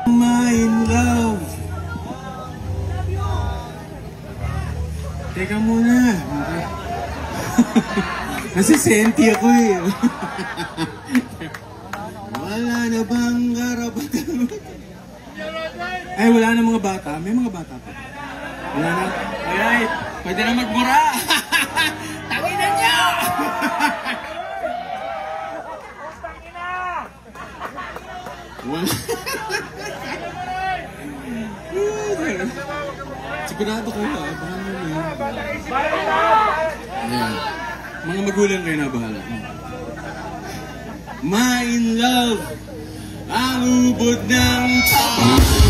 My love. Teka muna. Nasisenti ako eh. Wala na bang karapatan? Ay, wala na mga bata. May mga bata pa. Wala na. Ay, pwede na magmura. Tanginan niyo! Wala. Sigurado ko ba? Bahala mo yun. Ayan. Mga magulang kayo na bahala. My love, ang ubod ng tao.